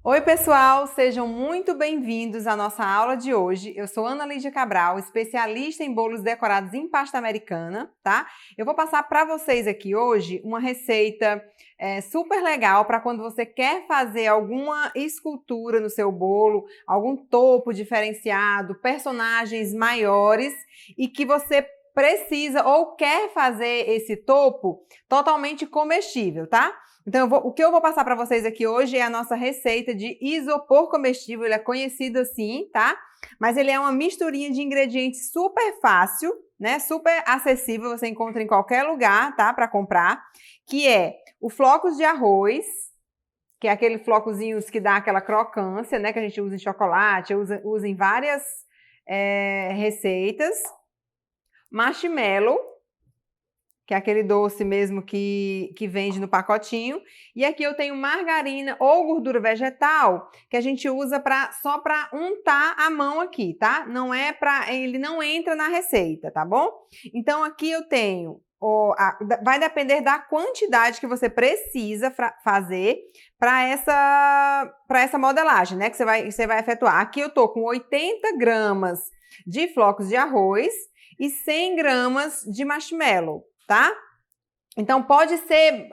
Oi, pessoal, sejam muito bem-vindos à nossa aula de hoje. Eu sou Ana Lídia Cabral, especialista em bolos decorados em pasta americana, tá? Eu vou passar para vocês aqui hoje uma receita super legal para quando você quer fazer alguma escultura no seu bolo, algum topo diferenciado, personagens maiores e que você precisa ou quer fazer esse topo totalmente comestível, tá? Então, o que eu vou passar para vocês aqui hoje é a nossa receita de isopor comestível. Ele é conhecido assim, tá? Mas ele é uma misturinha de ingredientes super fácil, né? Super acessível, você encontra em qualquer lugar, tá? Para comprar. Que é o flocos de arroz, que é aquele flocozinhos que dá aquela crocância, né? Que a gente usa em chocolate, usa em várias receitas. Marshmallow, que é aquele doce mesmo que vende no pacotinho. E aqui eu tenho margarina ou gordura vegetal, que a gente usa só para untar a mão aqui, tá? Ele não entra na receita, tá bom? Então aqui eu tenho, vai depender da quantidade que você precisa fazer para essa modelagem, né? Que você vai efetuar. Aqui eu tô com 80 gramas de flocos de arroz e 100 gramas de marshmallow, tá? Então, pode ser,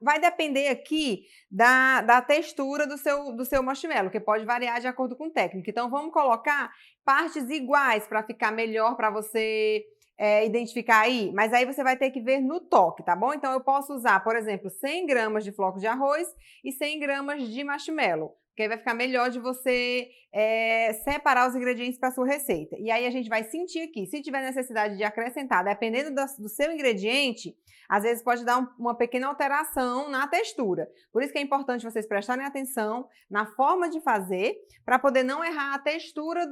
vai depender aqui da textura do seu marshmallow, que pode variar de acordo com o técnico. Então, vamos colocar partes iguais para ficar melhor para você identificar aí, mas aí você vai ter que ver no toque, tá bom? Então, eu posso usar, por exemplo, 100 gramas de flocos de arroz e 100 gramas de marshmallow, porque aí vai ficar melhor de você separar os ingredientes para a sua receita. E aí a gente vai sentir aqui, se tiver necessidade de acrescentar, dependendo do seu ingrediente, às vezes pode dar uma pequena alteração na textura. Por isso que é importante vocês prestarem atenção na forma de fazer, para poder não errar a textura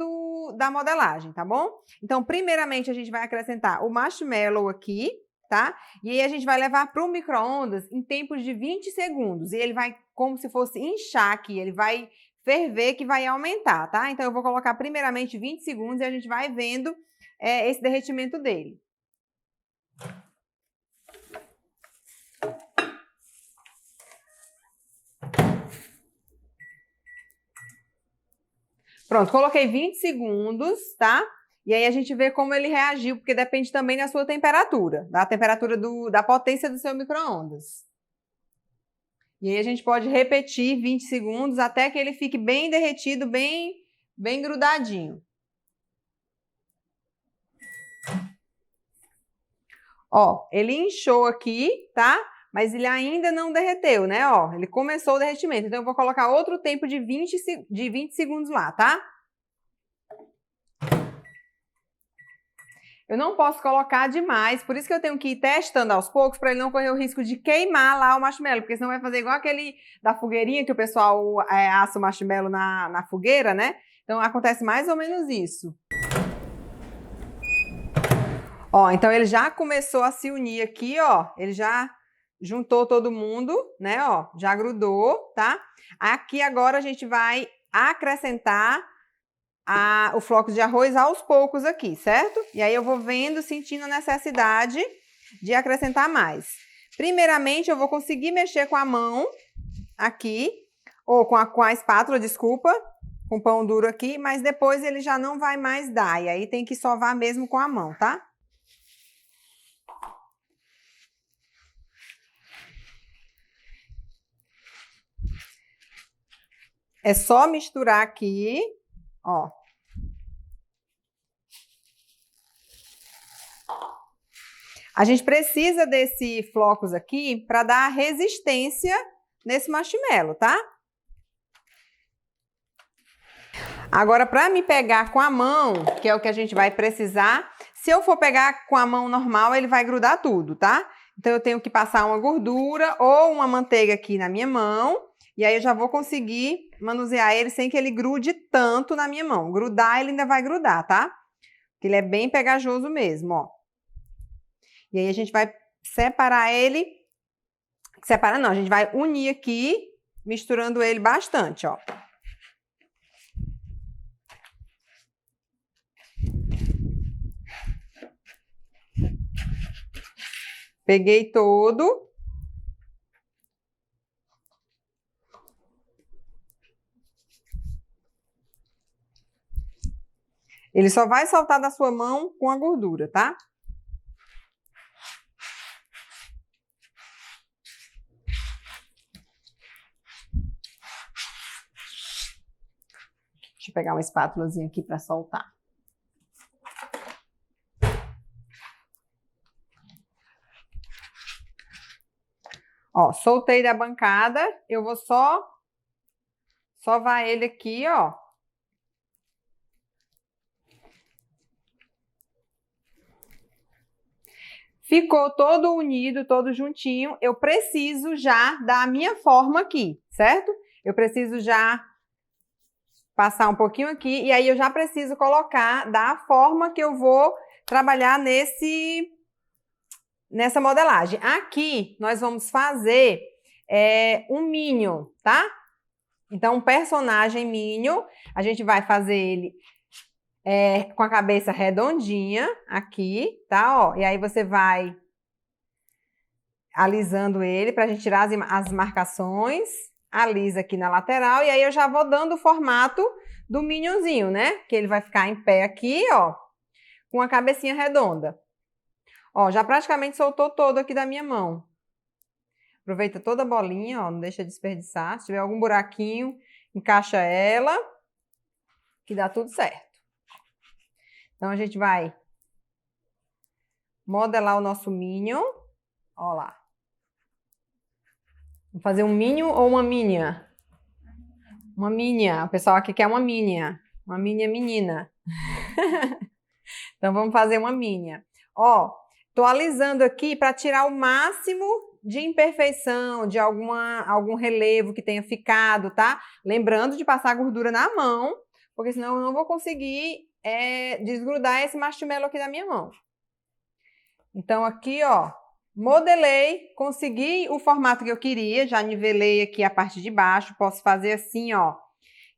da modelagem, tá bom? Então, primeiramente, a gente vai acrescentar o marshmallow aqui, tá? E aí a gente vai levar para o micro-ondas em tempos de 20 segundos. E ele vai, como se fosse inchar aqui, ele vai ferver que vai aumentar, tá? Então, eu vou colocar primeiramente 20 segundos e a gente vai vendo esse derretimento dele. Pronto, coloquei 20 segundos, tá? E aí a gente vê como ele reagiu, porque depende também da sua temperatura, da temperatura da potência do seu micro-ondas. E aí a gente pode repetir 20 segundos até que ele fique bem derretido, bem grudadinho. Ó, ele inchou aqui, tá? Mas ele ainda não derreteu, né? Ó, ele começou o derretimento. Então, eu vou colocar outro tempo de 20 segundos lá, tá? Eu não posso colocar demais, por isso que eu tenho que ir testando aos poucos para ele não correr o risco de queimar lá o marshmallow, porque senão vai fazer igual aquele da fogueirinha que o pessoal assa o marshmallow na fogueira, né? Então, acontece mais ou menos isso. Ó, então ele já começou a se unir aqui, ó, ele já juntou todo mundo, né, ó, já grudou, tá? Aqui agora a gente vai acrescentar o floco de arroz aos poucos aqui, certo? E aí eu vou vendo, sentindo a necessidade de acrescentar mais. Primeiramente, eu vou conseguir mexer com a mão aqui, ou com a espátula, desculpa, com o pão duro aqui, mas depois ele já não vai mais dar, e aí tem que sovar mesmo com a mão, tá? É só misturar aqui, ó. A gente precisa desse flocos aqui para dar resistência nesse marshmallow, tá? Agora, para me pegar com a mão, que é o que a gente vai precisar, se eu for pegar com a mão normal, ele vai grudar tudo, tá? Então, eu tenho que passar uma gordura ou uma manteiga aqui na minha mão, e aí eu já vou conseguir manusear ele sem que ele grude tanto na minha mão. Grudar, ele ainda vai grudar, tá? Porque ele é bem pegajoso mesmo, ó. E aí a gente vai separar ele. Separar não, a gente vai unir aqui, misturando ele bastante, ó. Peguei todo. Ele só vai soltar da sua mão com a gordura, tá? Deixa eu pegar uma espátulazinha aqui para soltar. Ó, soltei da bancada, eu vou só sovar ele aqui, ó. Ficou todo unido, todo juntinho. Eu preciso já dar a minha forma aqui, certo? Eu preciso já passar um pouquinho aqui e aí eu já preciso colocar, dar a forma que eu vou trabalhar nessa modelagem. Aqui nós vamos fazer um Minion, tá? Então, um personagem Minion, a gente vai fazer ele com a cabeça redondinha aqui, tá? Ó, e aí você vai alisando ele para a gente tirar as marcações, alisa aqui na lateral, e aí eu já vou dando o formato do Minionzinho, né? Que ele vai ficar em pé aqui, ó, com a cabecinha redonda. Ó, já praticamente soltou todo aqui da minha mão. Aproveita toda a bolinha, ó, não deixa desperdiçar. Se tiver algum buraquinho, encaixa ela, que dá tudo certo. Então, a gente vai modelar o nosso Minion. Ó lá. Vou fazer um Minion ou uma Minia? Uma Minia. O pessoal aqui quer uma Minia. Uma Minia menina. Então, vamos fazer uma Minia. Ó, tô alisando aqui para tirar o máximo de imperfeição, de algum relevo que tenha ficado, tá? Lembrando de passar a gordura na mão, porque senão eu não vou conseguir desgrudar esse marshmallow aqui da minha mão. Então, aqui, ó, modelei, consegui o formato que eu queria, já nivelei aqui a parte de baixo, posso fazer assim, ó,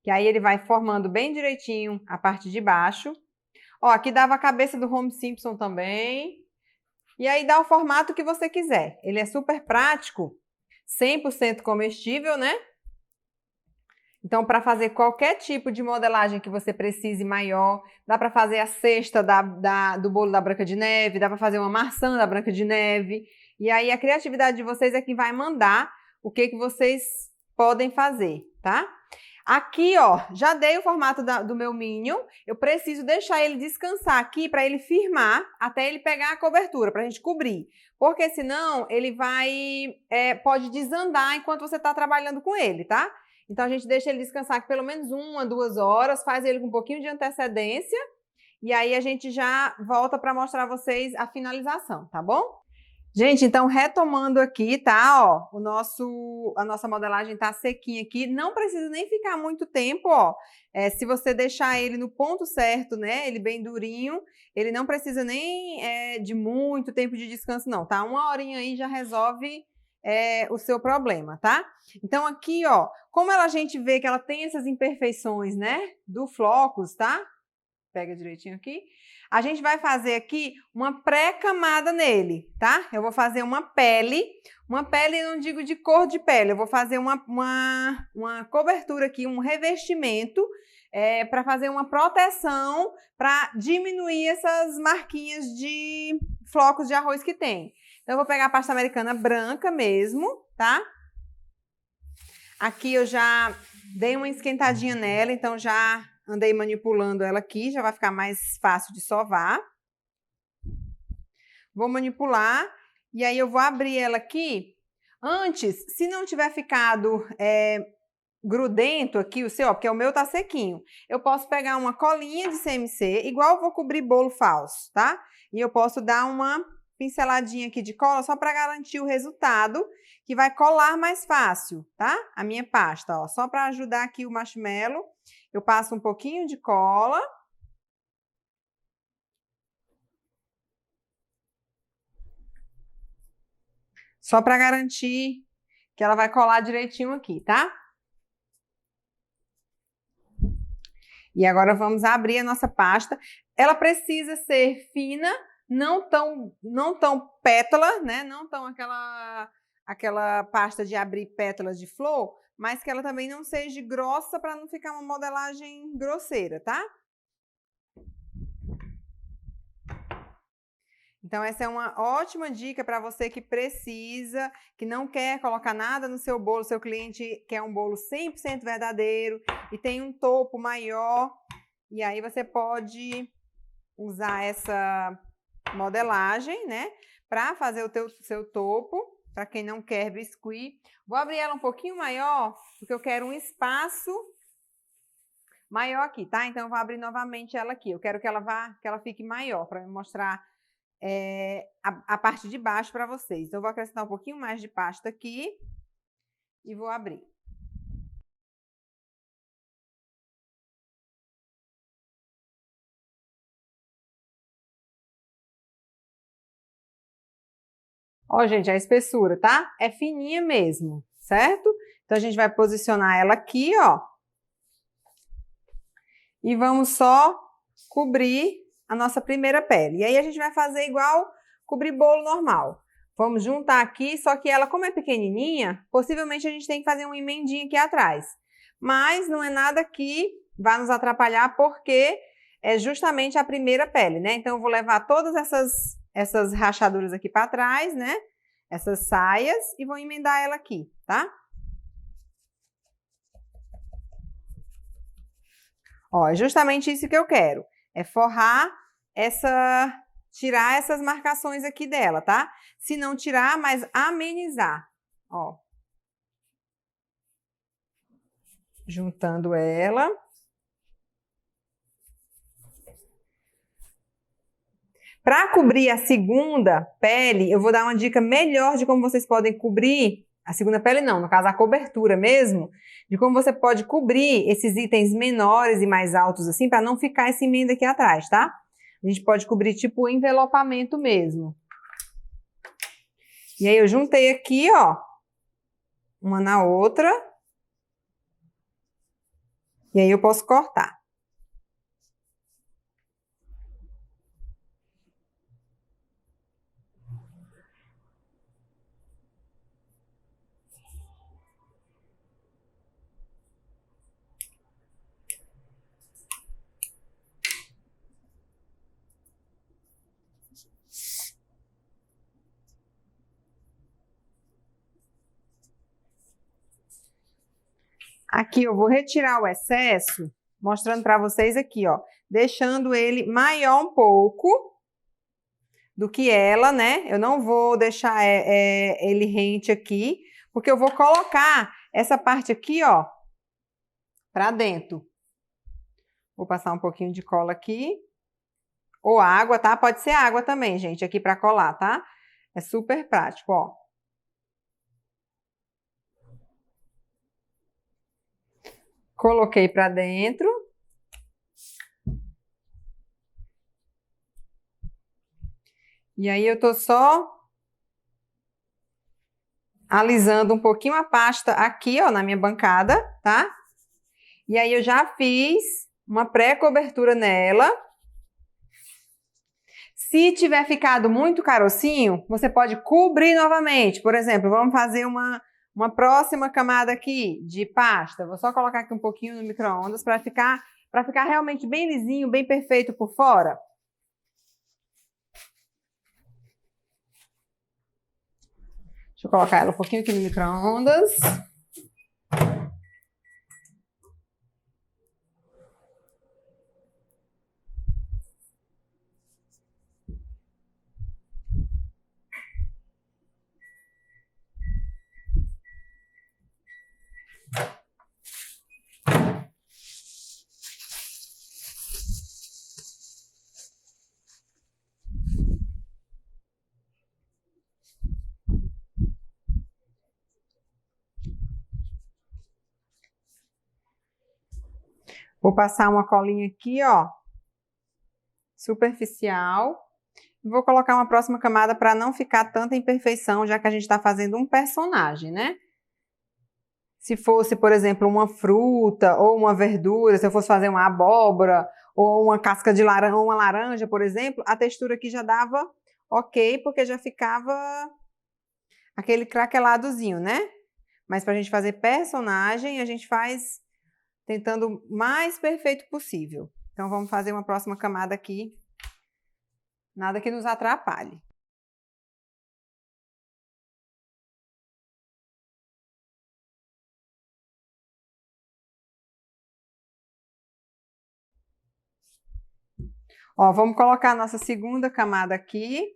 que aí ele vai formando bem direitinho a parte de baixo. Ó, aqui dava a cabeça do Homer Simpson também. E aí dá o formato que você quiser. Ele é super prático, 100% comestível, né? Então, para fazer qualquer tipo de modelagem que você precise maior, dá para fazer a cesta do bolo da Branca de Neve, dá para fazer uma maçã da Branca de Neve. E aí a criatividade de vocês é que vai mandar o que vocês podem fazer, tá? Aqui, ó, já dei o formato do meu Minion. Eu preciso deixar ele descansar aqui para ele firmar até ele pegar a cobertura, para a gente cobrir. Porque senão ele pode desandar enquanto você está trabalhando com ele, tá? Então, a gente deixa ele descansar aqui pelo menos 1 a 2 horas, faz ele com um pouquinho de antecedência e aí a gente já volta para mostrar a vocês a finalização, tá bom? Gente, então retomando aqui, tá? Ó, a nossa modelagem tá sequinha aqui, não precisa nem ficar muito tempo, ó. Se você deixar ele no ponto certo, né? Ele bem durinho, ele não precisa nem de muito tempo de descanso, não, tá? 1 horinha aí já resolve o seu problema, tá? Então aqui, ó, como a gente vê que ela tem essas imperfeições, né? Do flocos, tá? Pega direitinho aqui. A gente vai fazer aqui uma pré-camada nele, tá? Eu vou fazer uma pele não digo de cor de pele, eu vou fazer uma cobertura aqui, um revestimento, para fazer uma proteção, para diminuir essas marquinhas de flocos de arroz que tem. Então, eu vou pegar a pasta americana branca mesmo, tá? Aqui eu já dei uma esquentadinha nela, então já andei manipulando ela aqui, já vai ficar mais fácil de sovar. Vou manipular e aí eu vou abrir ela aqui. Antes, se não tiver ficado grudento aqui o seu, ó, porque o meu tá sequinho, eu posso pegar uma colinha de CMC, igual eu vou cobrir bolo falso, tá? E eu posso dar uma pinceladinha aqui de cola só para garantir o resultado, que vai colar mais fácil, tá? A minha pasta, ó, só para ajudar aqui o marshmallow. Eu passo um pouquinho de cola. Só para garantir que ela vai colar direitinho aqui, tá? E agora vamos abrir a nossa pasta. Ela precisa ser fina, não tão pétala, né? Não tão aquela pasta de abrir pétalas de flor, mas que ela também não seja grossa para não ficar uma modelagem grosseira, tá? Então, essa é uma ótima dica para você que precisa, que não quer colocar nada no seu bolo, seu cliente quer um bolo 100% verdadeiro e tem um topo maior, e aí você pode usar essa modelagem, né, para fazer o seu topo, para quem não quer biscuit. Vou abrir ela um pouquinho maior, porque eu quero um espaço maior aqui, tá? Então, eu vou abrir novamente ela aqui. Eu quero que ela fique maior, para me mostrar a parte de baixo para vocês. Então, eu vou acrescentar um pouquinho mais de pasta aqui e vou abrir. Ó, gente, a espessura, tá? É fininha mesmo, certo? Então, a gente vai posicionar ela aqui, ó. E vamos só cobrir a nossa primeira pele. E aí, a gente vai fazer igual cobrir bolo normal. Vamos juntar aqui, só que ela, como é pequenininha, possivelmente a gente tem que fazer uma emendinha aqui atrás. Mas não é nada que vá nos atrapalhar, porque é justamente a primeira pele, né? Então, eu vou levar todas essas rachaduras aqui para trás, né? Essas saias, e vou emendar ela aqui, tá? Ó, é justamente isso que eu quero. É forrar tirar essas marcações aqui dela, tá? Se não tirar, mas amenizar. Ó. Juntando ela. Para cobrir a segunda pele, eu vou dar uma dica melhor de como vocês podem cobrir. A segunda pele não, no caso a cobertura mesmo, de como você pode cobrir esses itens menores e mais altos assim, para não ficar essa emenda aqui atrás, tá? A gente pode cobrir tipo envelopamento mesmo. E aí eu juntei aqui, ó, uma na outra. E aí eu posso cortar. Aqui eu vou retirar o excesso, mostrando para vocês aqui, ó, deixando ele maior um pouco do que ela, né? Eu não vou deixar ele rente aqui, porque eu vou colocar essa parte aqui, ó, para dentro. Vou passar um pouquinho de cola aqui, ou água, tá? Pode ser água também, gente, aqui para colar, tá? É super prático, ó. Coloquei para dentro. E aí eu tô só alisando um pouquinho a pasta aqui, ó, na minha bancada, tá? E aí eu já fiz uma pré-cobertura nela. Se tiver ficado muito carocinho, você pode cobrir novamente. Por exemplo, vamos fazer uma próxima camada aqui de pasta. Vou só colocar aqui um pouquinho no micro-ondas para ficar realmente bem lisinho, bem perfeito por fora. Deixa eu colocar ela um pouquinho aqui no micro-ondas. Vou passar uma colinha aqui, ó, superficial. Vou colocar uma próxima camada para não ficar tanta imperfeição, já que a gente está fazendo um personagem, né? Se fosse, por exemplo, uma fruta ou uma verdura, se eu fosse fazer uma abóbora ou uma casca de laranja, uma laranja, por exemplo, a textura aqui já dava ok, porque já ficava aquele craqueladozinho, né? Mas para a gente fazer personagem, a gente faz tentando o mais perfeito possível. Então, vamos fazer uma próxima camada aqui Nada que nos atrapalhe. Ó, vamos colocar a nossa segunda camada aqui.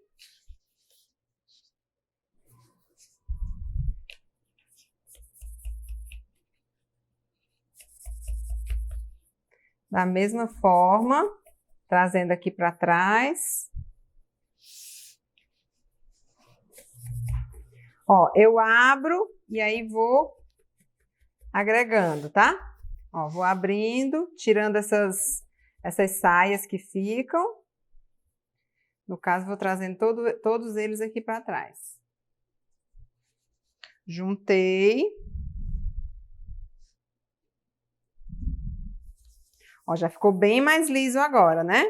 Da mesma forma, trazendo aqui para trás. Ó, eu abro e aí vou agregando, tá? Ó, vou abrindo, tirando essas saias que ficam. No caso, vou trazendo todos eles aqui para trás. Juntei. Ó, já ficou bem mais liso agora, né?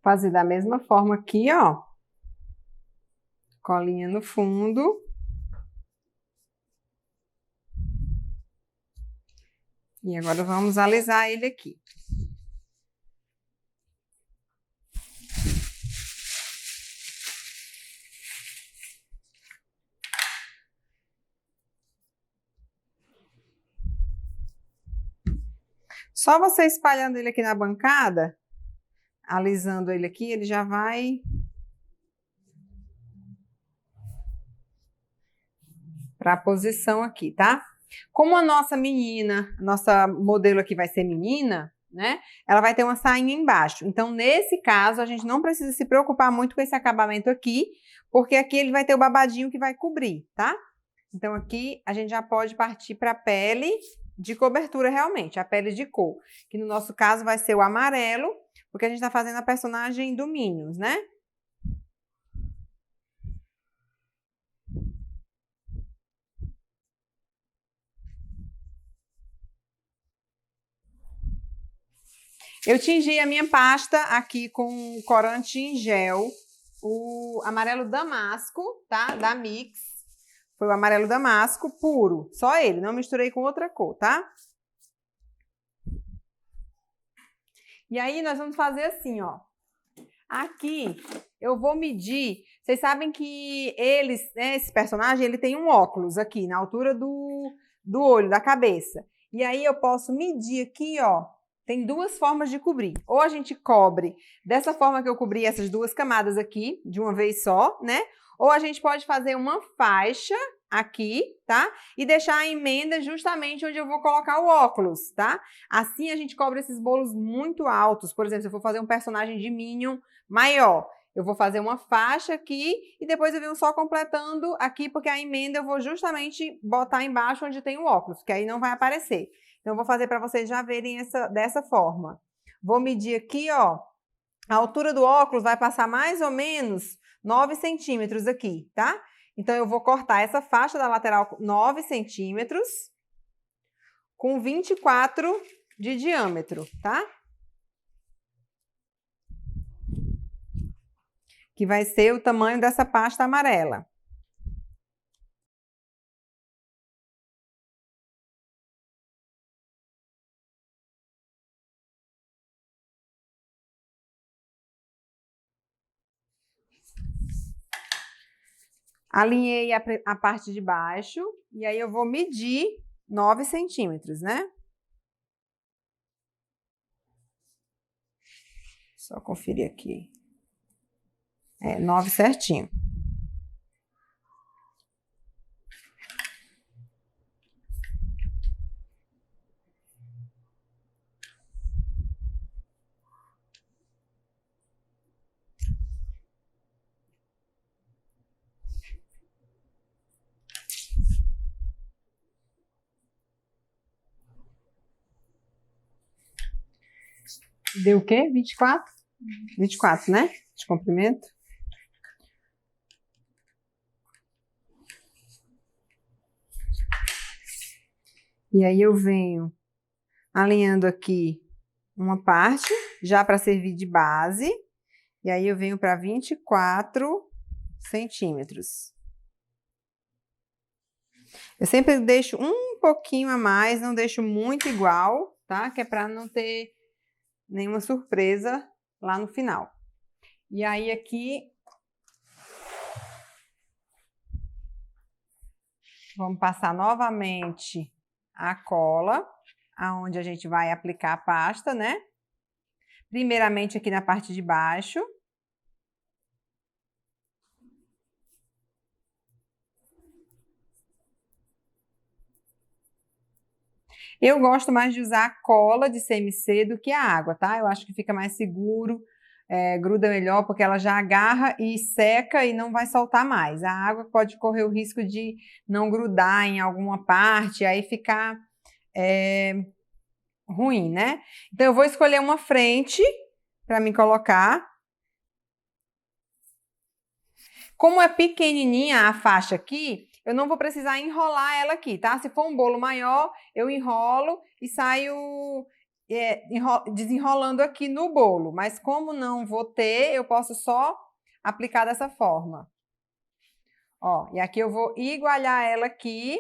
Fazer da mesma forma aqui, ó. Colinha no fundo. E agora vamos alisar ele aqui. Só você espalhando ele aqui na bancada, alisando ele aqui, ele já vai para a posição aqui, tá? Como a nossa menina, nossa modelo aqui vai ser menina, né? Ela vai ter uma sainha embaixo. Então, nesse caso, a gente não precisa se preocupar muito com esse acabamento aqui, porque aqui ele vai ter o babadinho que vai cobrir, tá? Então, aqui a gente já pode partir para a pele de cobertura realmente, a pele de cor, que no nosso caso vai ser o amarelo, porque a gente está fazendo a personagem do Minions, né? Eu tingi a minha pasta aqui com corante em gel, o amarelo damasco, tá? Da Mix. Foi o amarelo damasco puro, só ele, não misturei com outra cor, tá? E aí nós vamos fazer assim, ó. Aqui eu vou medir, vocês sabem que eles, né, esse personagem, ele tem um óculos aqui na altura do olho, da cabeça. E aí eu posso medir aqui, ó. Tem duas formas de cobrir. Ou a gente cobre dessa forma que eu cobri essas duas camadas aqui, de uma vez só, né? Ou a gente pode fazer uma faixa aqui, tá? E deixar a emenda justamente onde eu vou colocar o óculos, tá? Assim a gente cobre esses bolos muito altos. Por exemplo, se eu for fazer um personagem de Minion maior, eu vou fazer uma faixa aqui e depois eu venho só completando aqui, porque a emenda eu vou justamente botar embaixo onde tem o óculos, que aí não vai aparecer. Então, eu vou fazer para vocês já verem dessa forma. Vou medir aqui, ó. A altura do óculos vai passar mais ou menos 9 centímetros aqui, tá? Então, eu vou cortar essa faixa da lateral 9 centímetros com 24 de diâmetro, tá? Que vai ser o tamanho dessa pasta amarela. Alinhei a parte de baixo e aí eu vou medir 9 centímetros, né? Só conferir aqui. 9 certinho. Deu o quê? 24? 24, né? De comprimento. E aí eu venho alinhando aqui uma parte, já para servir de base. E aí eu venho para 24 centímetros. Eu sempre deixo um pouquinho a mais, não deixo muito igual, tá? Que é para não ter nenhuma surpresa lá no final. E aí aqui, vamos passar novamente a cola, aonde a gente vai aplicar a pasta, né? Primeiramente aqui na parte de baixo. Eu gosto mais de usar a cola de CMC do que a água, tá? Eu acho que fica mais seguro, gruda melhor, porque ela já agarra e seca e não vai soltar mais. A água pode correr o risco de não grudar em alguma parte, aí ficar ruim, né? Então, eu vou escolher uma frente para me colocar. Como é pequenininha a faixa aqui, eu não vou precisar enrolar ela aqui, tá? Se for um bolo maior, eu enrolo e saio desenrolando aqui no bolo. Mas como não vou ter, eu posso só aplicar dessa forma. Ó, e aqui eu vou igualar ela aqui,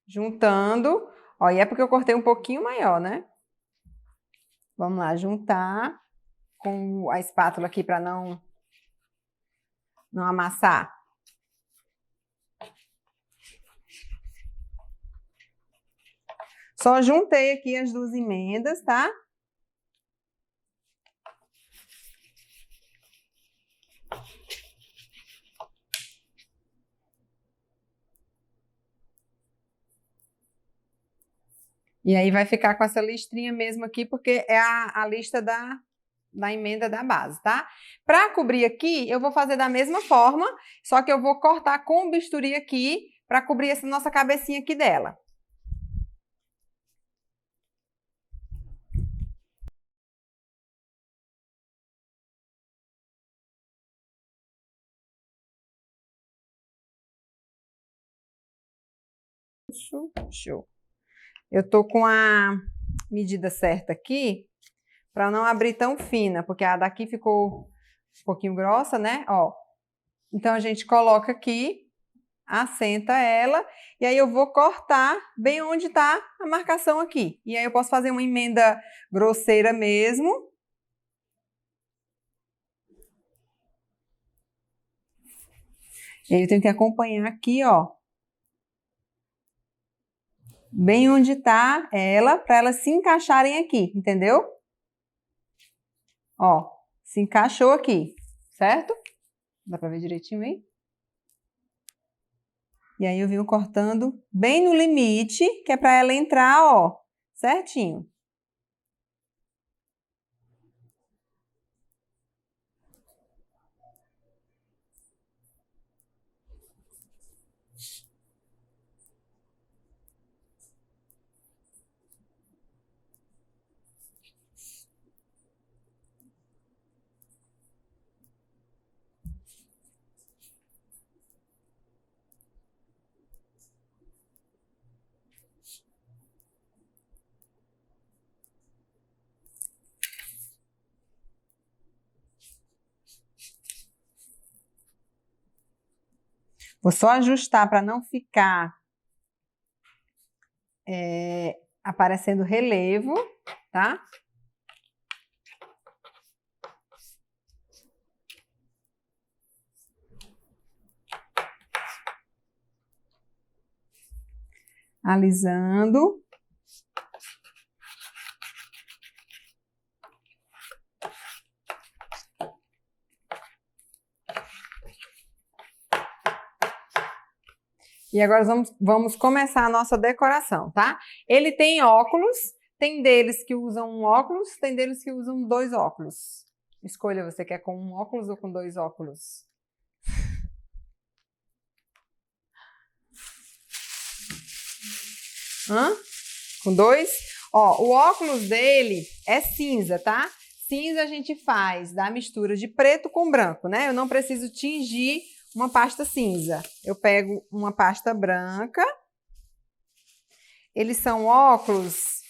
juntando. Ó, e é porque eu cortei um pouquinho maior, né? Vamos lá, juntar com a espátula aqui para não amassar. Só juntei aqui as duas emendas, tá? E aí vai ficar com essa listrinha mesmo aqui, porque é a lista da emenda da base, tá? Para cobrir aqui, eu vou fazer da mesma forma, só que eu vou cortar com o bisturi aqui, para cobrir essa nossa cabecinha aqui dela. Show. Eu tô com a medida certa aqui, para não abrir tão fina, porque a daqui ficou um pouquinho grossa, né? Ó. Então, a gente coloca aqui, assenta ela, e aí eu vou cortar bem onde tá a marcação aqui. E aí eu posso fazer uma emenda grosseira mesmo. E aí eu tenho que acompanhar aqui, ó. Bem onde tá ela, para elas se encaixarem aqui, entendeu? Ó, se encaixou aqui, certo? Dá para ver direitinho aí? E aí eu venho cortando bem no limite, que é para ela entrar, ó, certinho. Vou só ajustar para não ficar aparecendo relevo, tá? Alisando. E agora vamos começar a nossa decoração, tá? Ele tem óculos, tem deles que usam um óculos, tem deles que usam 2 óculos. Escolha, você quer com um óculos ou com 2 óculos? Hã? Com 2? Ó, o óculos dele é cinza, tá? Cinza a gente faz da mistura de preto com branco, né? Eu não preciso tingir uma pasta cinza. Eu pego uma pasta branca. Eles são óculos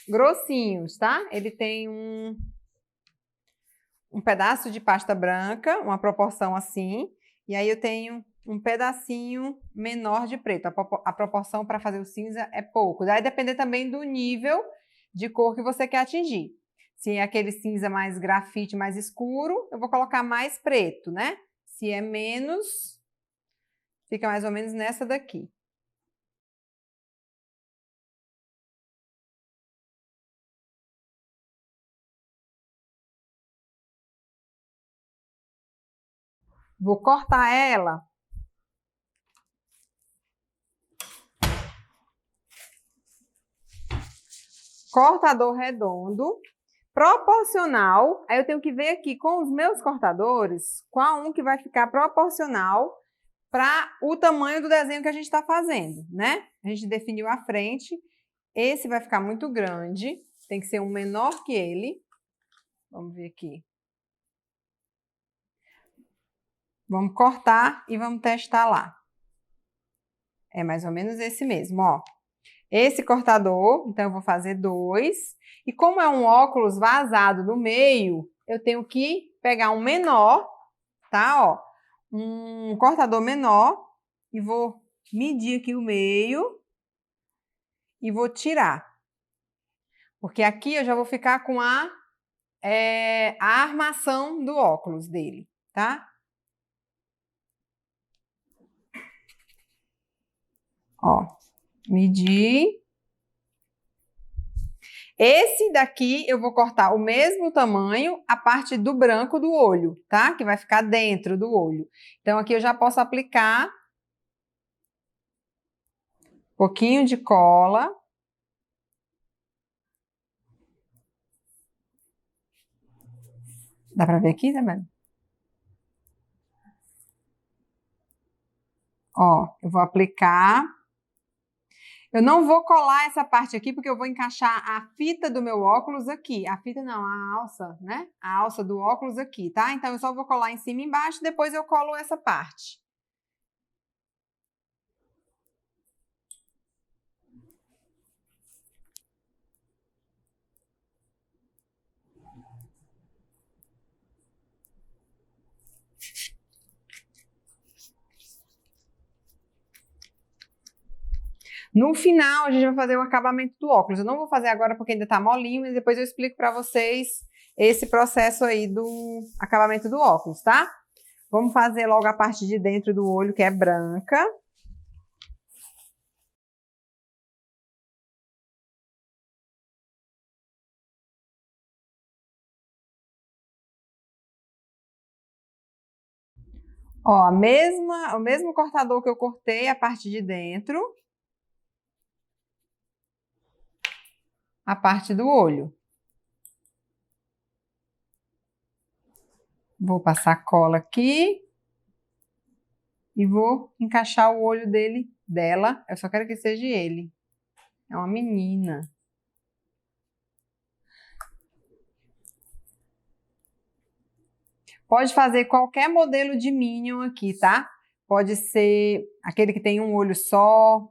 grossinhos, tá? Ele tem um pedaço de pasta branca, uma proporção assim, e aí eu tenho um pedacinho menor de preto. A proporção para fazer o cinza é pouco. Vai depender também do nível de cor que você quer atingir. Se é aquele cinza mais grafite, mais escuro, eu vou colocar mais preto, né? Se é menos, fica mais ou menos nessa daqui. Vou cortar ela. Cortador redondo, proporcional. Aí eu tenho que ver aqui com os meus cortadores qual um que vai ficar proporcional para o tamanho do desenho que a gente está fazendo, né? A gente definiu a frente. Esse vai ficar muito grande, tem que ser um menor que ele. Vamos ver aqui. Vamos cortar e vamos testar lá. É mais ou menos esse mesmo, ó. Esse cortador, então eu vou fazer 2. E como é um óculos vazado no meio, eu tenho que pegar um menor, tá? Ó, um cortador menor e vou medir aqui o meio e vou tirar. Porque aqui eu já vou ficar com a armação do óculos dele, tá? Ó, medir. Esse daqui eu vou cortar o mesmo tamanho, a parte do branco do olho, tá? Que vai ficar dentro do olho. Então, aqui eu já posso aplicar um pouquinho de cola. Dá pra ver aqui, Isabela? Ó, eu vou aplicar. Eu não vou colar essa parte aqui, porque eu vou encaixar a fita do meu óculos aqui. A fita não, a alça, né? A alça do óculos aqui, tá? Então, eu só vou colar em cima e embaixo, depois eu colo essa parte. No final, a gente vai fazer o acabamento do óculos. Eu não vou fazer agora porque ainda tá molinho, mas depois eu explico para vocês esse processo aí do acabamento do óculos, tá? Vamos fazer logo a parte de dentro do olho, que é branca. Ó, o mesmo cortador que eu cortei a parte de dentro, a parte do olho. Vou passar cola aqui e vou encaixar o olho dela. Eu só quero que seja ele. É uma menina. Pode fazer qualquer modelo de Minion aqui, tá? Pode ser aquele que tem um olho só,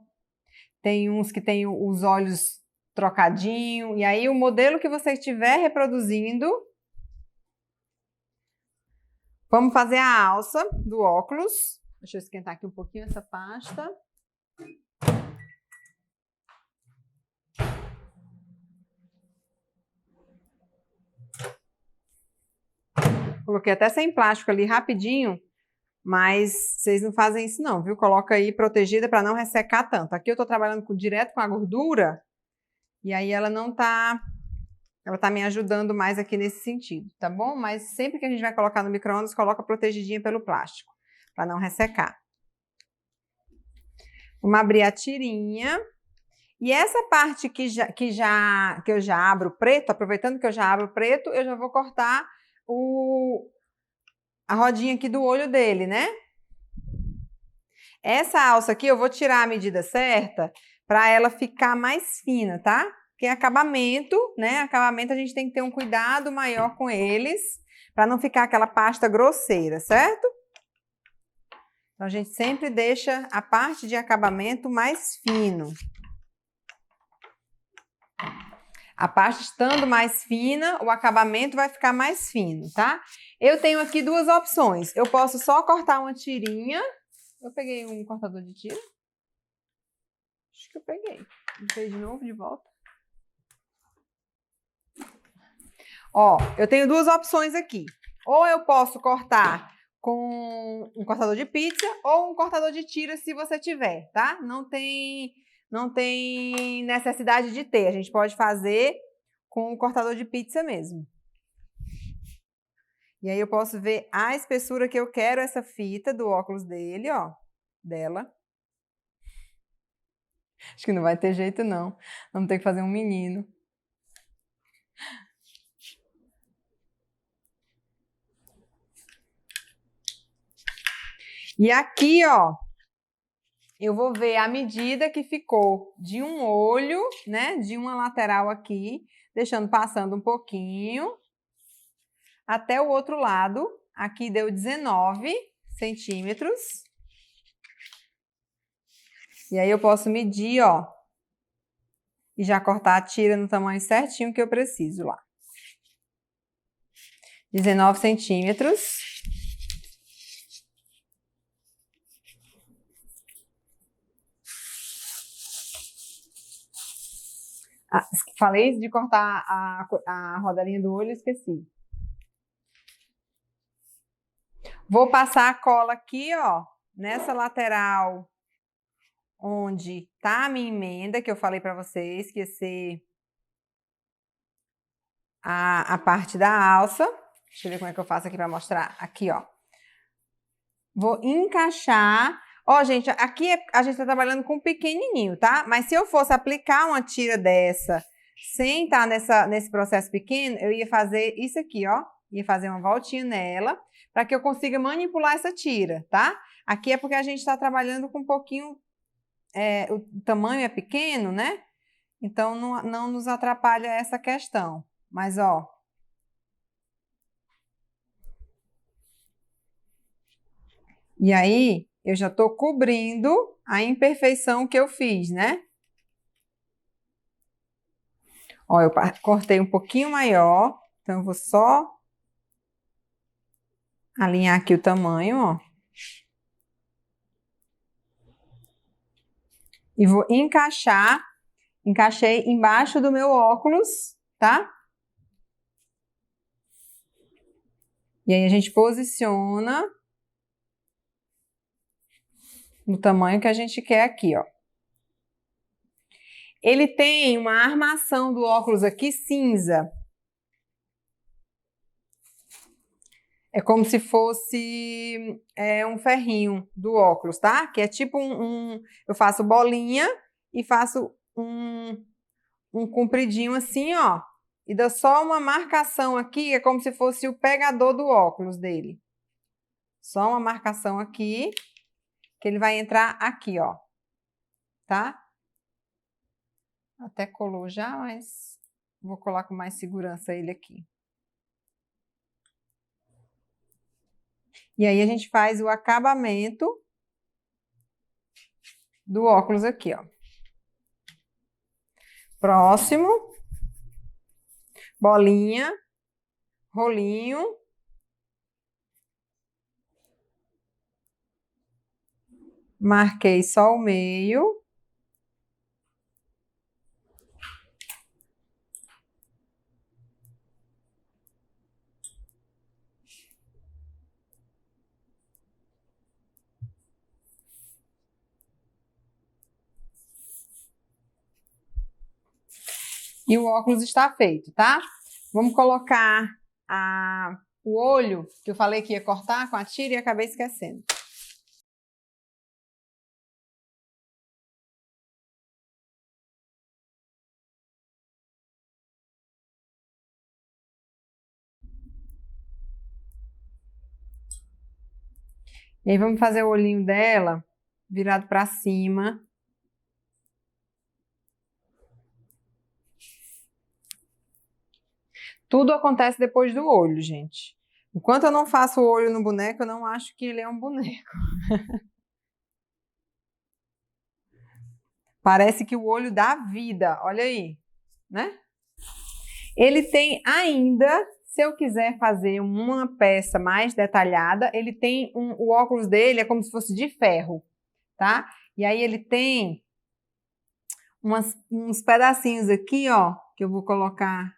tem uns que tem os olhos trocadinho, e aí o modelo que você estiver reproduzindo. Vamos fazer a alça do óculos. Deixa eu esquentar aqui um pouquinho essa pasta. Coloquei até sem plástico ali rapidinho, mas vocês não fazem isso não, viu? Coloca aí protegida para não ressecar tanto. Aqui eu tô trabalhando direto com a gordura, e aí ela não tá... Ela tá me ajudando mais aqui nesse sentido, tá bom? Mas sempre que a gente vai colocar no micro-ondas, coloca protegidinha pelo plástico, para não ressecar. Vamos abrir a tirinha. E essa parte que eu já abro preto, aproveitando que eu já abro preto, eu já vou cortar a rodinha aqui do olho dele, né? Essa alça aqui eu vou tirar a medida certa para ela ficar mais fina, tá? porque acabamento, né? Acabamento a gente tem que ter um cuidado maior com eles, para não ficar aquela pasta grosseira, certo? Então, a gente sempre deixa a parte de acabamento mais fino. A parte estando mais fina, o acabamento vai ficar mais fino, tá? Eu tenho aqui duas opções. Eu posso só cortar uma tirinha. Eu peguei um cortador de tira? Acho que eu peguei. Vou de novo, de volta. Ó, eu tenho duas opções aqui. Ou eu posso cortar com um cortador de pizza ou um cortador de tira, se você tiver, tá? Não tem necessidade de ter. A gente pode fazer com o cortador de pizza mesmo. E aí eu posso ver a espessura que eu quero essa fita do óculos dele, ó, dela. Acho que não vai ter jeito, não. Vamos ter que fazer um menino. E aqui, ó, eu vou ver a medida que ficou de um olho, né, de uma lateral aqui, deixando passando um pouquinho, até o outro lado. Aqui deu 19 centímetros. E aí eu posso medir, ó, e já cortar a tira no tamanho certinho que eu preciso lá. 19 centímetros. Ah, falei de cortar a rodelinha do olho, esqueci. Vou passar a cola aqui, ó, nessa lateral onde tá a minha emenda, que eu falei para vocês que ia ser a parte da alça. Deixa eu ver como é que eu faço aqui para mostrar. Aqui, ó. Vou encaixar. Ó, gente, aqui a gente tá trabalhando com pequenininho, tá? Mas se eu fosse aplicar uma tira dessa sem estar nesse processo pequeno, eu ia fazer isso aqui, ó. Ia fazer uma voltinha nela para que eu consiga manipular essa tira, tá? Aqui é porque a gente está trabalhando com um pouquinho, o tamanho é pequeno, né? Então, não nos atrapalha essa questão. Mas, ó. E aí, eu já estou cobrindo a imperfeição que eu fiz, né? Ó, eu cortei um pouquinho maior. Então, eu vou só alinhar aqui o tamanho, ó. E vou encaixar. Encaixei embaixo do meu óculos, tá? E aí, a gente posiciona no tamanho que a gente quer aqui, ó. Ele tem uma armação do óculos aqui cinza. É como se fosse um ferrinho do óculos, tá? Que é tipo eu faço bolinha e faço um compridinho assim, ó. E dá só uma marcação aqui, é como se fosse o pegador do óculos dele. Só uma marcação aqui, que ele vai entrar aqui, ó. Tá? Até colou já, mas vou colar com mais segurança ele aqui. E aí a gente faz o acabamento do óculos aqui, ó. Próximo. Bolinha. Rolinho. Marquei só o meio. E o óculos está feito, tá? Vamos colocar o olho, que eu falei que ia cortar com a tira e acabei esquecendo. E aí vamos fazer o olhinho dela virado para cima. Tudo acontece depois do olho, gente. Enquanto eu não faço o olho no boneco, eu não acho que ele é um boneco. Parece que o olho dá vida, olha aí, né? Ele tem ainda, se eu quiser fazer uma peça mais detalhada, ele tem o óculos dele é como se fosse de ferro, tá? E aí ele tem uns pedacinhos aqui, ó, que eu vou colocar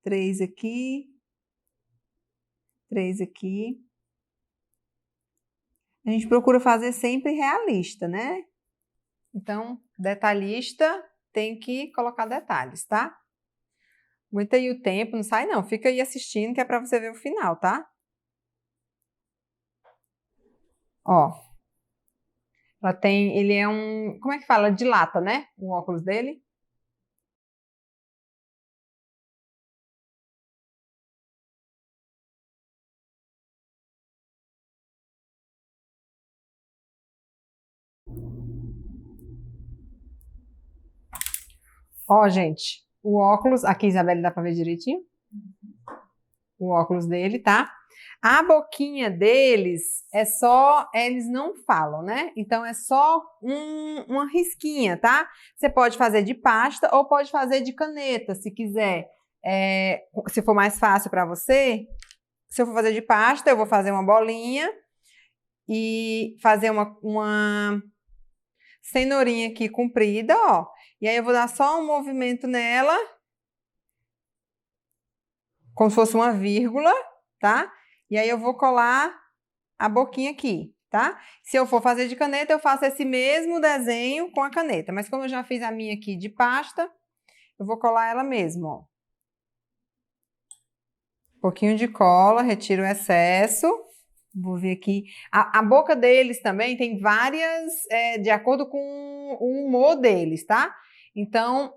3 aqui, 3 aqui. A gente procura fazer sempre realista, né? Então, detalhista tem que colocar detalhes, tá? Aguenta aí o tempo, não sai não. Fica aí assistindo que é pra você ver o final, tá? Ó. Ela tem, ele é um, como é que fala? De lata, né? O óculos dele. Ó, gente, o óculos, aqui, Isabelle, dá pra ver direitinho? O óculos dele, tá? A boquinha deles é só, eles não falam, né? Então é só uma risquinha, tá? Você pode fazer de pasta ou pode fazer de caneta, se quiser. Se for mais fácil para você, se eu for fazer de pasta, eu vou fazer uma bolinha e fazer uma cenourinha aqui comprida, ó. E aí eu vou dar só um movimento nela, como se fosse uma vírgula, tá? E aí eu vou colar a boquinha aqui, tá? Se eu for fazer de caneta, eu faço esse mesmo desenho com a caneta. Mas como eu já fiz a minha aqui de pasta, eu vou colar ela mesmo, ó. Um pouquinho de cola, retiro o excesso. Vou ver aqui. A boca deles também tem várias, de acordo com o humor deles, tá? Então,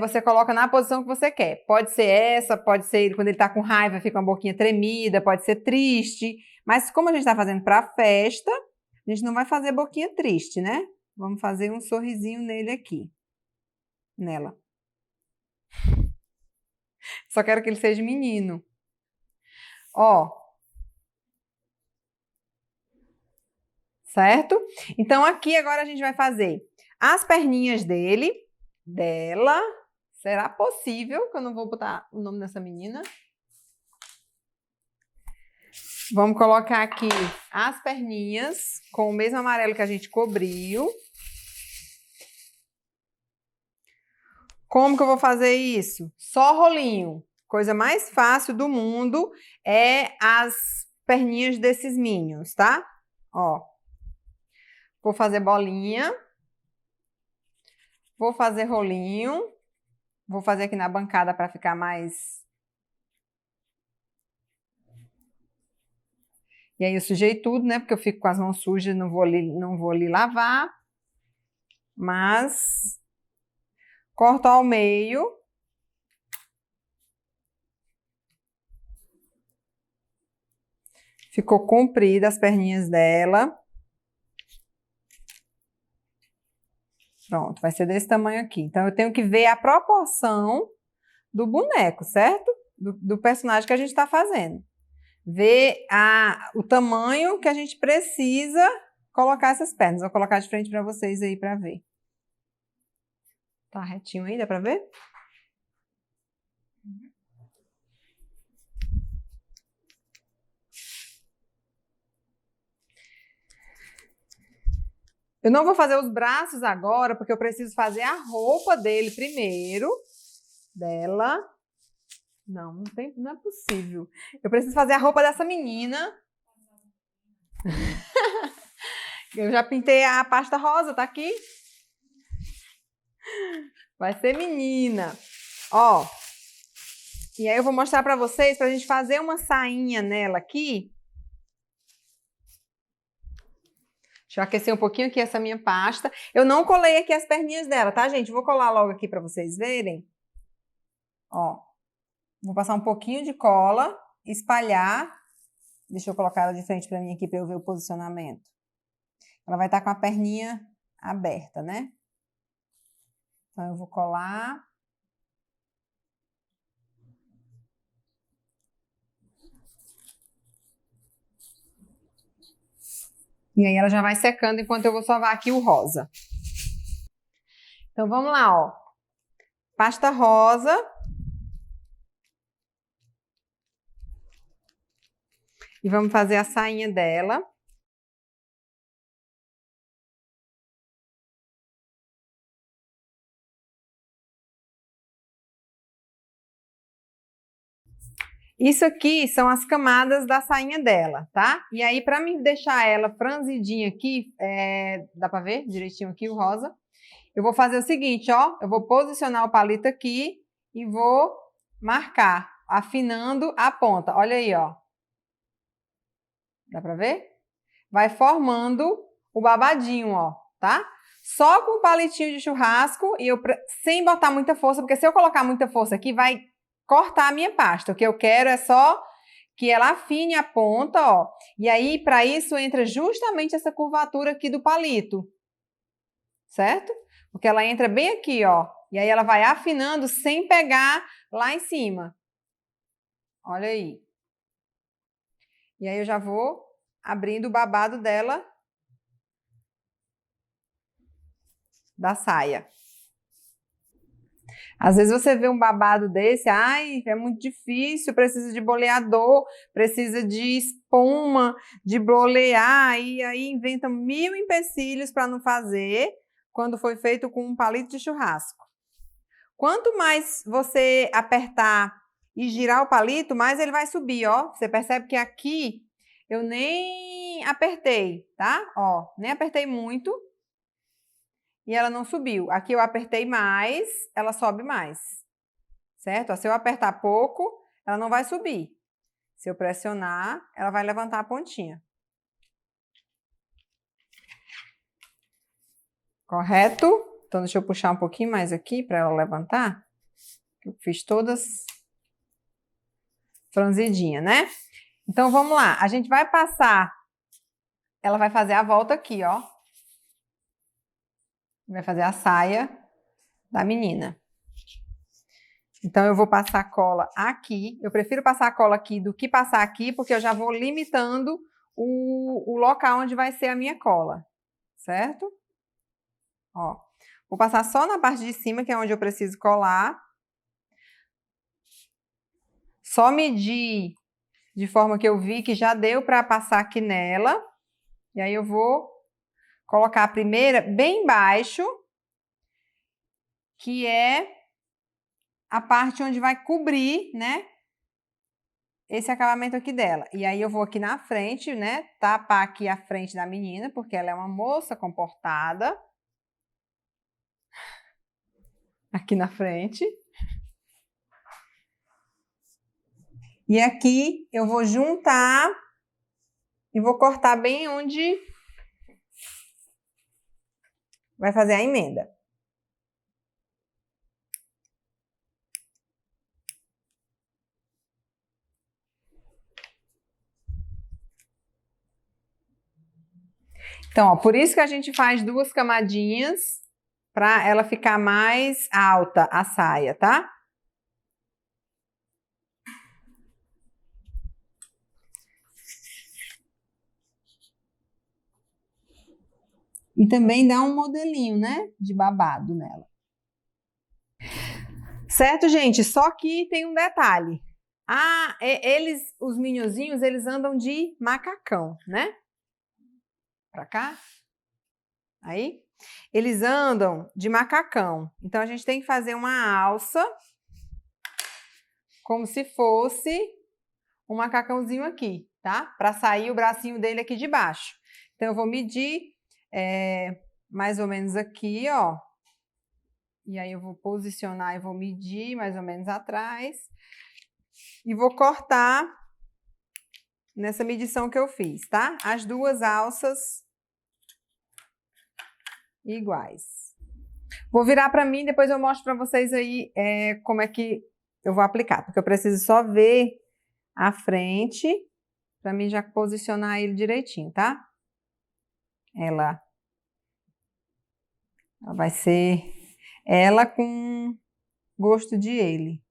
você coloca na posição que você quer. Pode ser essa, pode ser quando ele tá com raiva, fica uma boquinha tremida, pode ser triste. Mas como a gente tá fazendo pra festa, a gente não vai fazer boquinha triste, né? Vamos fazer um sorrisinho nele aqui. Nela. Só quero que ele seja menino. Ó. Certo? Então, aqui agora a gente vai fazer as perninhas dela. Será possível que eu não vou botar o nome dessa menina? Vamos colocar aqui as perninhas com o mesmo amarelo que a gente cobriu. Como que eu vou fazer isso? Só rolinho. Coisa mais fácil do mundo é as perninhas desses Minions, tá? Ó. Vou fazer bolinha. Vou fazer rolinho. Vou fazer aqui na bancada para ficar mais... E aí eu sujei tudo, né? Porque eu fico com as mãos sujas, não vou ali lavar. Mas corto ao meio. Ficou comprida as perninhas dela. Pronto, vai ser desse tamanho aqui. Então eu tenho que ver a proporção do boneco, certo? Do personagem que a gente está fazendo. Ver o tamanho que a gente precisa colocar essas pernas. Vou colocar de frente para vocês aí para ver. Tá retinho aí, dá para ver? Eu não vou fazer os braços agora, porque eu preciso fazer a roupa dele primeiro. Dela. Não é possível. Eu preciso fazer a roupa dessa menina. Eu já pintei a pasta rosa, tá aqui. Vai ser menina. Ó. E aí eu vou mostrar pra vocês, pra gente fazer uma sainha nela aqui. Deixa eu aquecer um pouquinho aqui essa minha pasta. Eu não colei aqui as perninhas dela, tá, gente? Vou colar logo aqui pra vocês verem. Ó. Vou passar um pouquinho de cola, espalhar. Deixa eu colocar ela de frente pra mim aqui pra eu ver o posicionamento. Ela vai estar com a perninha aberta, né? Então, eu vou colar. E aí ela já vai secando enquanto eu vou sovar aqui o rosa. Então vamos lá, ó. Pasta rosa. E vamos fazer a sainha dela. Isso aqui são as camadas da sainha dela, tá? E aí, para me deixar ela franzidinha aqui, dá pra ver direitinho aqui o rosa? Eu vou fazer o seguinte, ó. Eu vou posicionar o palito aqui e vou marcar, afinando a ponta. Olha aí, ó. Dá pra ver? Vai formando o babadinho, ó, tá? Só com o palitinho de churrasco e sem botar muita força, porque se eu colocar muita força aqui, vai cortar a minha pasta. O que eu quero é só que ela afine a ponta, ó. E aí, para isso, entra justamente essa curvatura aqui do palito. Certo? Porque ela entra bem aqui, ó. E aí ela vai afinando sem pegar lá em cima. Olha aí. E aí eu já vou abrindo o babado dela da saia. Às vezes você vê um babado desse, ai, é muito difícil, precisa de boleador, precisa de espuma, de bolear, e aí inventa 1000 empecilhos para não fazer, quando foi feito com um palito de churrasco. Quanto mais você apertar e girar o palito, mais ele vai subir, ó. Você percebe que aqui eu nem apertei, tá? Ó, nem apertei muito. E ela não subiu. Aqui eu apertei mais, ela sobe mais. Certo? Ó, se eu apertar pouco, ela não vai subir. Se eu pressionar, ela vai levantar a pontinha. Correto? Então, deixa eu puxar um pouquinho mais aqui para ela levantar. Eu fiz todas franzidinha, né? Então, vamos lá. A gente vai passar... Ela vai fazer a volta aqui, ó. Vai fazer a saia da menina. Então, eu vou passar cola aqui. Eu prefiro passar a cola aqui do que passar aqui, porque eu já vou limitando o local onde vai ser a minha cola. Certo? Ó. Vou passar só na parte de cima, que é onde eu preciso colar. Só medir de forma que eu vi que já deu para passar aqui nela. E aí eu vou colocar a primeira bem embaixo, que é a parte onde vai cobrir, né, esse acabamento aqui dela. E aí eu vou aqui na frente, né, tapar aqui a frente da menina, porque ela é uma moça comportada. Aqui na frente. E aqui eu vou juntar e vou cortar bem onde vai fazer a emenda. Então, ó, por isso que a gente faz 2 camadinhas, para ela ficar mais alta, a saia, tá? E também dá um modelinho, né, de babado nela. Certo, gente? Só que tem um detalhe. Os minhozinhos, eles andam de macacão, né? Pra cá. Aí. Eles andam de macacão. Então, a gente tem que fazer uma alça como se fosse um macacãozinho aqui, tá? Para sair o bracinho dele aqui de baixo. Então, eu vou medir mais ou menos aqui, ó. E aí, eu vou posicionar e vou medir mais ou menos atrás. E vou cortar nessa medição que eu fiz, tá? As 2 alças iguais. Vou virar para mim, depois eu mostro para vocês aí como é que eu vou aplicar. Porque eu preciso só ver a frente para mim já posicionar ele direitinho, tá? Ela vai ser ela com gosto de ele.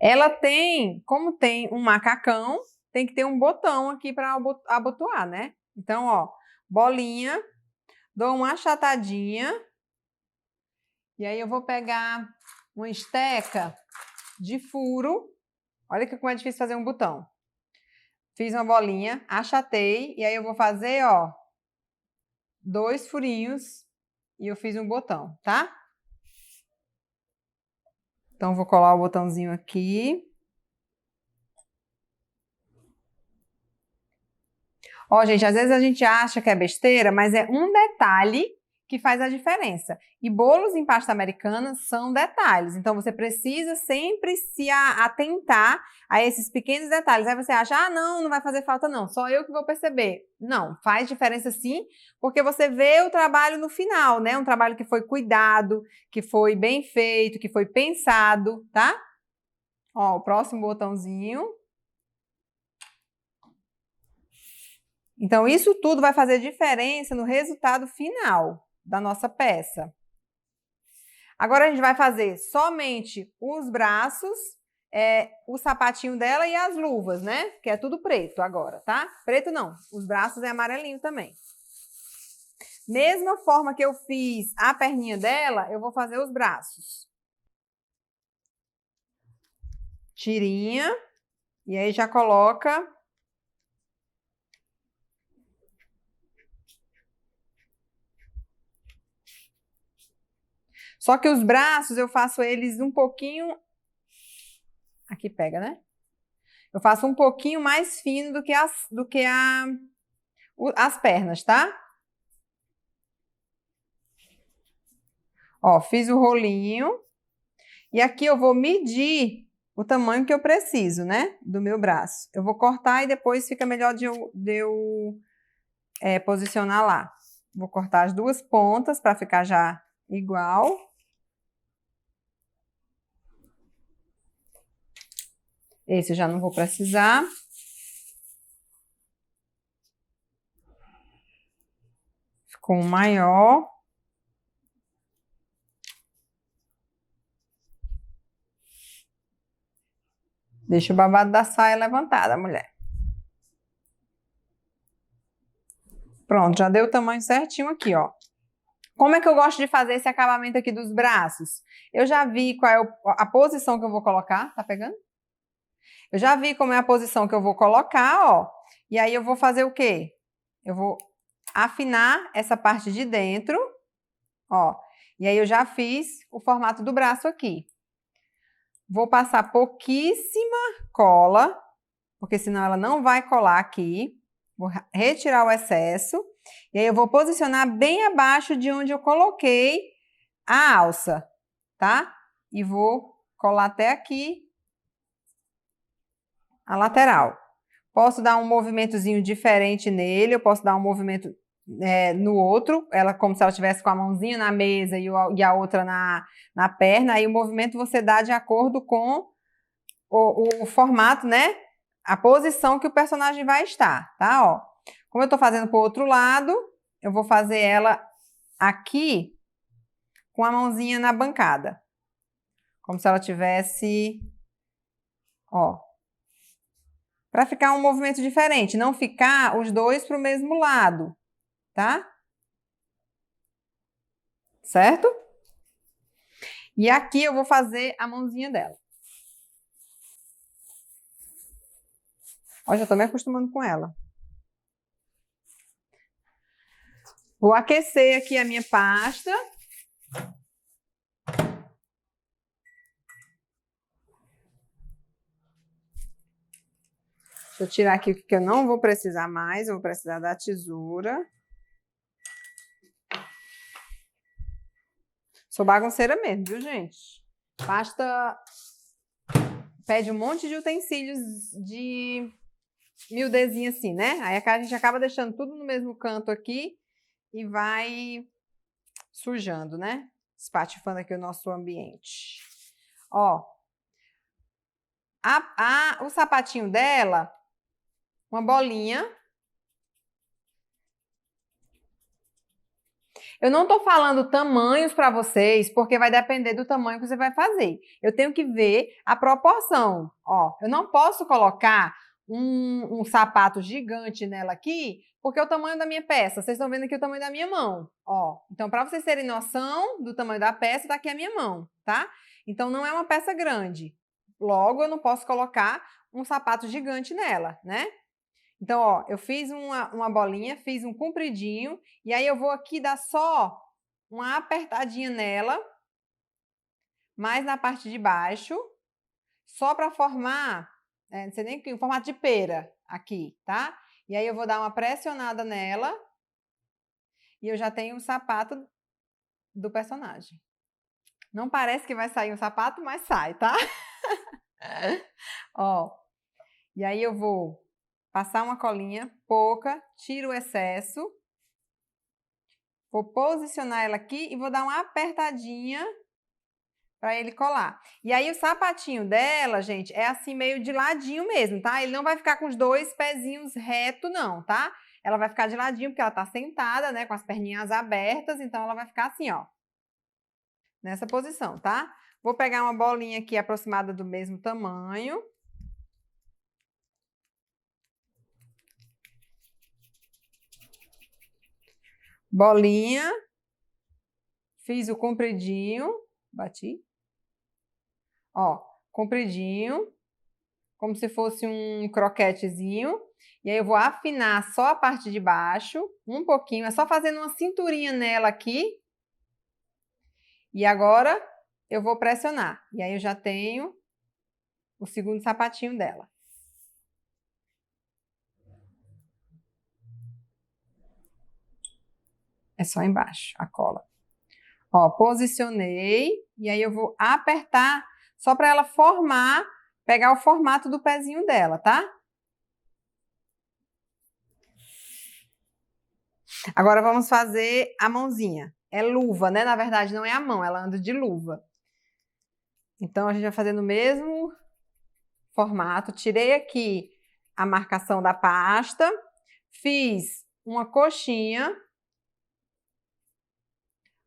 Ela tem, como tem um macacão, tem que ter um botão aqui para abotoar, né? Então, ó, bolinha, dou uma achatadinha, e aí eu vou pegar uma esteca de furo. Olha como é difícil fazer um botão. Fiz uma bolinha, achatei, e aí eu vou fazer, ó, 2 furinhos e eu fiz um botão, tá? Então, vou colar o botãozinho aqui. Ó, gente, às vezes a gente acha que é besteira, mas é um detalhe que faz a diferença. E bolos em pasta americana são detalhes. Então, você precisa sempre se atentar a esses pequenos detalhes. Aí você acha, ah, não vai fazer falta não, só eu que vou perceber. Não, faz diferença sim, porque você vê o trabalho no final, né? Um trabalho que foi cuidado, que foi bem feito, que foi pensado, tá? Ó, o próximo botãozinho. Então, isso tudo vai fazer diferença no resultado final da nossa peça. Agora, a gente vai fazer somente os braços, o sapatinho dela e as luvas, né? Que é tudo preto agora, tá? Preto não, os braços é amarelinho também. Mesma forma que eu fiz a perninha dela, eu vou fazer os braços. Tirinha, e aí já coloca... Só que os braços eu faço eles um pouquinho... Aqui pega, né? Eu faço um pouquinho mais fino do que as pernas, tá? Ó, fiz o rolinho. E aqui eu vou medir o tamanho que eu preciso, né? Do meu braço. Eu vou cortar e depois fica melhor de eu posicionar lá. Vou cortar as 2 pontas para ficar já igual. Esse eu já não vou precisar. Ficou um maior. Deixa o babado da saia levantada, mulher. Pronto, já deu o tamanho certinho aqui, ó. Como é que eu gosto de fazer esse acabamento aqui dos braços? Eu já vi qual é a posição que eu vou colocar. Tá pegando? Eu já vi como é a posição que eu vou colocar, ó. E aí eu vou fazer o quê? Eu vou afinar essa parte de dentro, ó. E aí eu já fiz o formato do braço aqui. Vou passar pouquíssima cola, porque senão ela não vai colar aqui. Vou retirar o excesso. E aí eu vou posicionar bem abaixo de onde eu coloquei a alça, tá? E vou colar até aqui a lateral. Posso dar um movimentozinho diferente nele, eu posso dar um movimento no outro, ela como se ela estivesse com a mãozinha na mesa e a outra na perna, aí o movimento você dá de acordo com o formato, né? A posição que o personagem vai estar, tá? Ó, como eu tô fazendo pro outro lado, eu vou fazer ela aqui com a mãozinha na bancada. Como se ela tivesse, ó, para ficar um movimento diferente, não ficar os dois para o mesmo lado, tá? Certo? E aqui eu vou fazer a mãozinha dela. Ó, já tô me acostumando com ela. Vou aquecer aqui a minha pasta. Deixa eu tirar aqui o que eu não vou precisar mais, eu vou precisar da tesoura. Sou bagunceira mesmo, viu, gente? Pasta pede um monte de utensílios de miudezinha assim, né? Aí a gente acaba deixando tudo no mesmo canto aqui e vai sujando, né? Espatifando aqui o nosso ambiente. Ó, o sapatinho dela, uma bolinha. Eu não tô falando tamanhos para vocês, porque vai depender do tamanho que você vai fazer. Eu tenho que ver a proporção. Ó, eu não posso colocar um sapato gigante nela aqui, porque é o tamanho da minha peça. Vocês estão vendo aqui o tamanho da minha mão. Ó, então, para vocês terem noção do tamanho da peça, tá aqui a minha mão, tá? Então, não é uma peça grande. Logo, eu não posso colocar um sapato gigante nela, né? Então, ó, eu fiz uma bolinha, fiz um compridinho, e aí eu vou aqui dar só uma apertadinha nela, mais na parte de baixo, só para formar, não sei nem o que, um formato de pera aqui, tá? E aí eu vou dar uma pressionada nela, e eu já tenho o sapato do personagem. Não parece que vai sair um sapato, mas sai, tá? Ó, e aí eu vou passar uma colinha, pouca, tiro o excesso. Vou posicionar ela aqui e vou dar uma apertadinha para ele colar. E aí o sapatinho dela, gente, é assim meio de ladinho mesmo, tá? Ele não vai ficar com os dois pezinhos reto não, tá? Ela vai ficar de ladinho porque ela tá sentada, né, com as perninhas abertas, então ela vai ficar assim, ó. Nessa posição, tá? Vou pegar uma bolinha aqui aproximada do mesmo tamanho. Bolinha. Fiz o compridinho. Bati. Ó, compridinho. Como se fosse um croquetezinho. E aí eu vou afinar só a parte de baixo. Um pouquinho. É só fazendo uma cinturinha nela aqui. E agora eu vou pressionar. E aí eu já tenho o segundo sapatinho dela. É só embaixo, a cola. Ó, posicionei. E aí eu vou apertar só para ela formar, pegar o formato do pezinho dela, tá? Agora vamos fazer a mãozinha. É luva, né? Na verdade não é a mão, ela anda de luva. Então a gente vai fazer no mesmo formato. Tirei aqui a marcação da pasta. Fiz uma coxinha.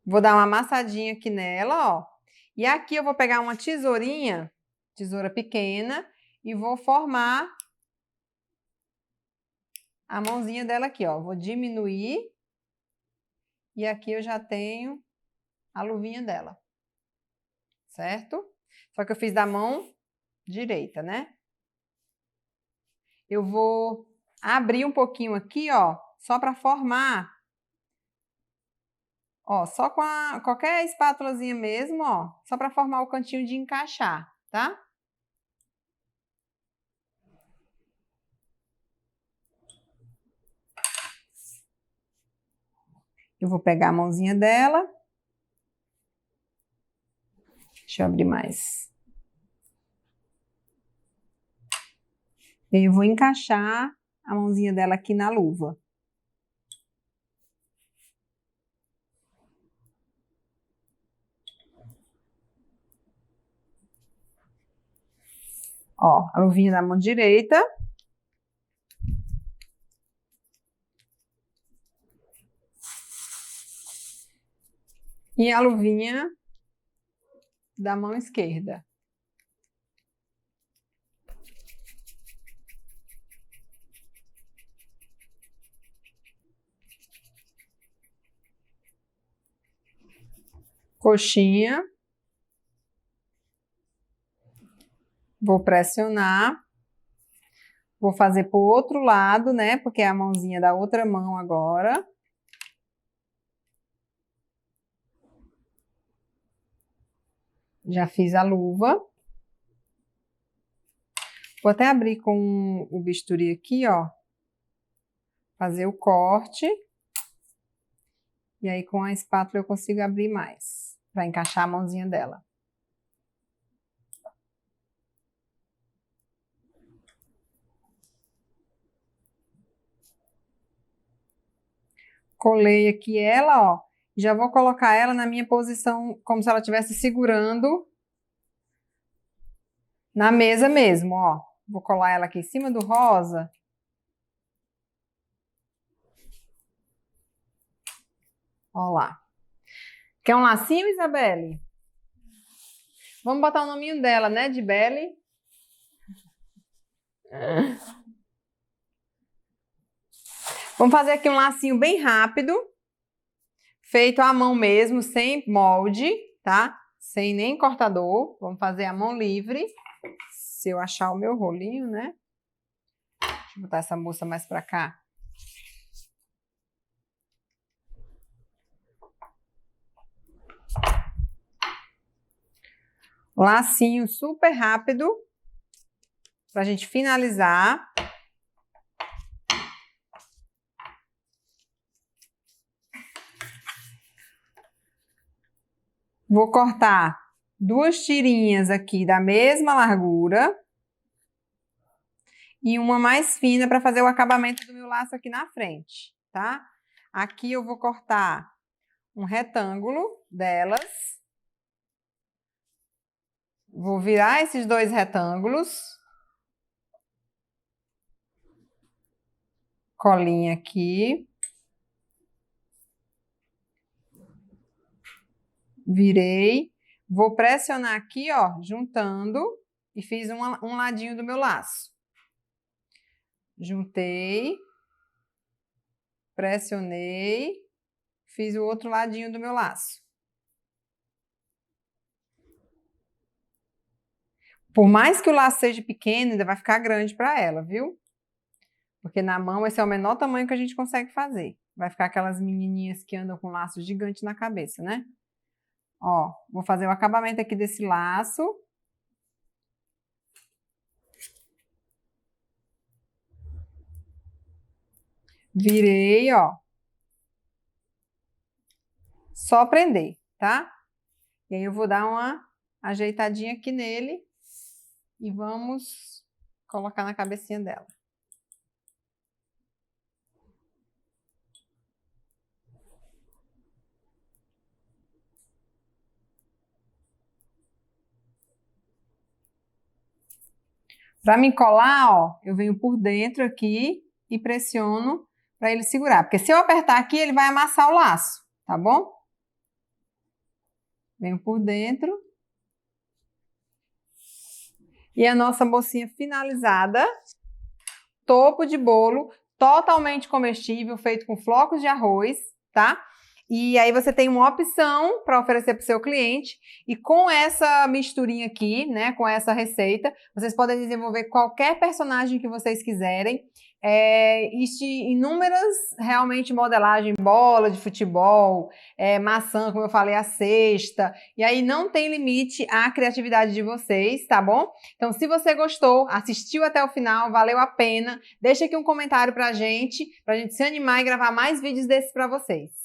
Vou dar uma amassadinha aqui nela, ó. E aqui eu vou pegar uma tesourinha, tesoura pequena, e vou formar a mãozinha dela aqui, ó. Vou diminuir. E aqui eu já tenho a luvinha dela. Certo? Só que eu fiz da mão direita, né? Eu vou abrir um pouquinho aqui, ó, só para formar. Ó, só com qualquer espátulazinha mesmo, ó, só para formar o cantinho de encaixar, tá? Eu vou pegar a mãozinha dela. Deixa eu abrir mais. E aí eu vou encaixar a mãozinha dela aqui na luva. Ó, a luvinha da mão direita. E a luvinha da mão esquerda. Coxinha. Vou pressionar. Vou fazer pro outro lado, né? Porque é a mãozinha da outra mão agora. Já fiz a luva. Vou até abrir com o bisturi aqui, ó. Fazer o corte. E aí, com a espátula, eu consigo abrir mais. Para encaixar a mãozinha dela. Colei aqui ela, ó. Já vou colocar ela na minha posição, como se ela estivesse segurando na mesa mesmo, ó. Vou colar ela aqui em cima do rosa. Ó lá. Quer um lacinho, Isabelle? Vamos botar o nominho dela, né? De Belle. Vamos fazer aqui um lacinho bem rápido. Feito à mão mesmo, sem molde, tá? Sem nem cortador. Vamos fazer à mão livre. Se eu achar o meu rolinho, né? Deixa eu botar essa moça mais pra cá. Lacinho super rápido. Pra gente finalizar. Vou cortar 2 tirinhas aqui da mesma largura. E uma mais fina para fazer o acabamento do meu laço aqui na frente, tá? Aqui eu vou cortar um retângulo delas. Vou virar esses 2 retângulos. Colinha aqui. Virei. Vou pressionar aqui, ó, juntando. E fiz um ladinho do meu laço. Juntei. Pressionei. Fiz o outro ladinho do meu laço. Por mais que o laço seja pequeno, ainda vai ficar grande para ela, viu? Porque na mão esse é o menor tamanho que a gente consegue fazer. Vai ficar aquelas menininhas que andam com laço gigante na cabeça, né? Ó, vou fazer o acabamento aqui desse laço. Virei, ó. Só prender, tá? E aí eu vou dar uma ajeitadinha aqui nele e vamos colocar na cabecinha dela. Para me colar, ó, eu venho por dentro aqui e pressiono para ele segurar. Porque se eu apertar aqui, ele vai amassar o laço, tá bom? Venho por dentro. E a nossa mocinha finalizada. Topo de bolo, totalmente comestível, feito com flocos de arroz, tá? E aí você tem uma opção para oferecer para o seu cliente. E com essa misturinha aqui, né, com essa receita, vocês podem desenvolver qualquer personagem que vocês quiserem. Existe inúmeras, realmente, modelagem, bola de futebol, maçã, como eu falei, a cesta. E aí não tem limite à criatividade de vocês, tá bom? Então, se você gostou, assistiu até o final, valeu a pena, deixa aqui um comentário pra gente se animar e gravar mais vídeos desses para vocês.